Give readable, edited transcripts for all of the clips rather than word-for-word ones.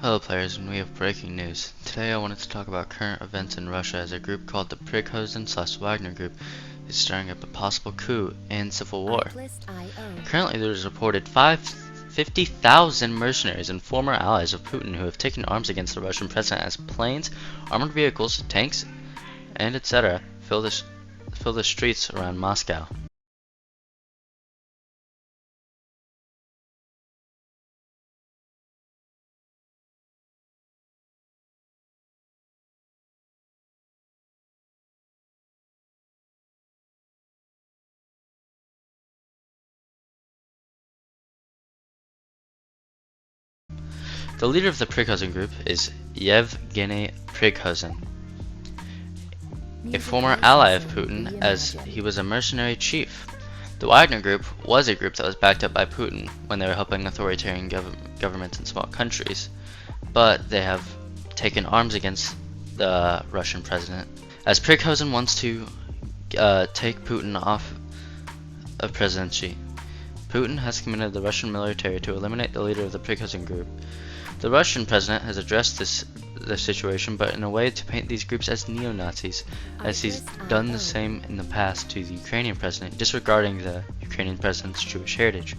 Hello players, and we have breaking news. Today I wanted to talk about current events in Russia as a group called the Prigozhin/Wagner Group is stirring up a possible coup and civil war. Currently there is reported 50,000 mercenaries and former allies of Putin who have taken arms against the Russian president as planes, armored vehicles, tanks, and etc. fill the streets around Moscow. The leader of the Prigozhin group is Yevgeny Prigozhin, a former ally of Putin as he was a mercenary chief. The Wagner Group was a group that was backed up by Putin when they were helping authoritarian governments in small countries, but they have taken arms against the Russian president. As Prigozhin wants to take Putin off of presidency, Putin has commanded the Russian military to eliminate the leader of the Prigozhin Group. The Russian president has addressed this situation, but in a way to paint these groups as neo-Nazis, as he's done the same in the past to the Ukrainian president, disregarding the Ukrainian president's Jewish heritage.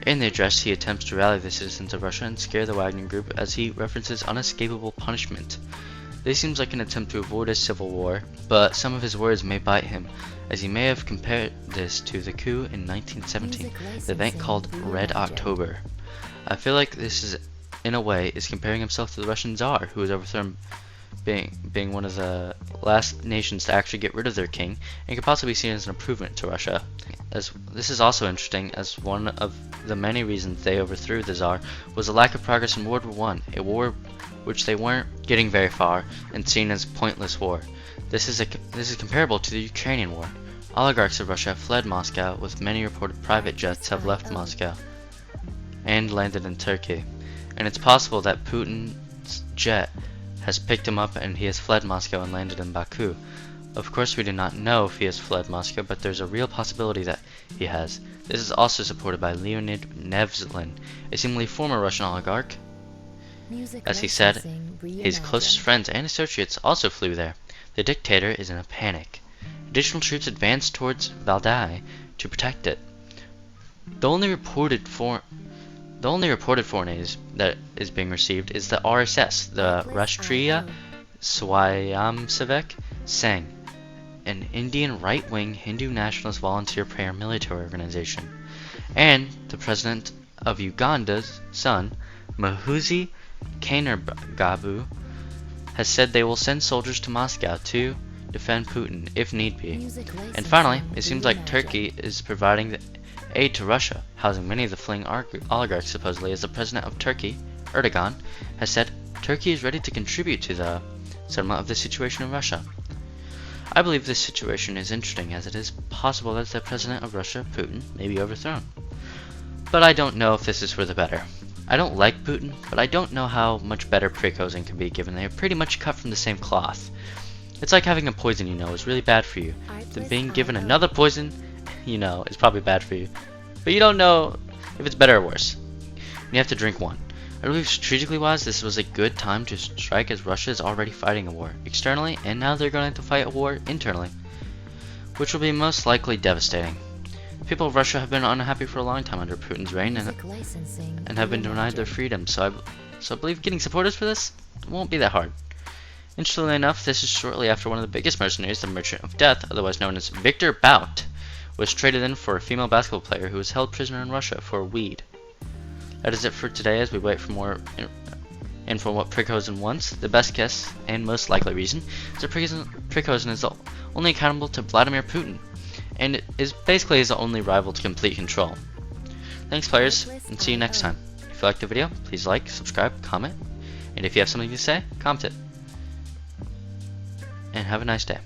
In the address, he attempts to rally the citizens of Russia and scare the Wagner Group as he references unescapable punishment. This seems like an attempt to avoid a civil war, but some of his words may bite him, as he may have compared this to the coup in 1917, the event called Red October. I feel like this is, in a way, is comparing himself to the Russian Tsar, who was overthrown, being one of the last nations to actually get rid of their king, and could possibly be seen as an improvement to Russia. As this is also interesting, as one of the many reasons they overthrew the Tsar was a lack of progress in World War I, a war which they weren't getting very far and seen as pointless war. This is comparable to the Ukrainian war. Oligarchs of Russia fled Moscow, with many reported private jets have left Moscow and landed in Turkey, and it's possible that Putin's jet has picked him up and he has fled Moscow and landed in Baku. Of course, we do not know if he has fled Moscow, but there's a real possibility that he has. This is also supported by Leonid Nevzlin, a seemingly former Russian oligarch. As he said, his closest friends and associates also flew there. The dictator is in a panic. Additional troops advanced towards Valdai to protect it. The only reported foreign aid that is being received is the RSS, the Rashtriya Swayamsevak Sangh, an Indian right-wing Hindu nationalist volunteer paramilitary organization, and the president of Uganda's son, Muhoozi Kainerugaba, has said they will send soldiers to Moscow to defend Putin if need be. And finally, it seems like Turkey is providing the aid to Russia, housing many of the fleeing oligarchs supposedly, as the president of Turkey, Erdogan, has said Turkey is ready to contribute to the settlement of the situation in Russia. I believe this situation is interesting, as it is possible that the president of Russia, Putin, may be overthrown. But I don't know if this is for the better. I don't like Putin, but I don't know how much better Prigozhin can be, given they are pretty much cut from the same cloth. It's like having a poison you know is really bad for you, then being given another poison you know is probably bad for you, but you don't know if it's better or worse. You have to drink one. I believe strategically wise, this was a good time to strike, as Russia is already fighting a war externally, and now they're going to fight a war internally, which will be most likely devastating. The people of Russia have been unhappy for a long time under Putin's reign and have been denied their freedom, so I believe getting supporters for this won't be that hard. Interestingly enough, this is shortly after one of the biggest mercenaries, the Merchant of Death, otherwise known as Victor Bout, was traded in for a female basketball player who was held prisoner in Russia for weed. That is it for today, as we wait for more info on what Prigozhin wants. The best guess, and most likely reason, is that Prigozhin is only accountable to Vladimir Putin, and it is basically his only rival to complete control. Thanks players, and see you next time. If you liked the video, please like, subscribe, comment, and if you have something to say, comment it. And have a nice day.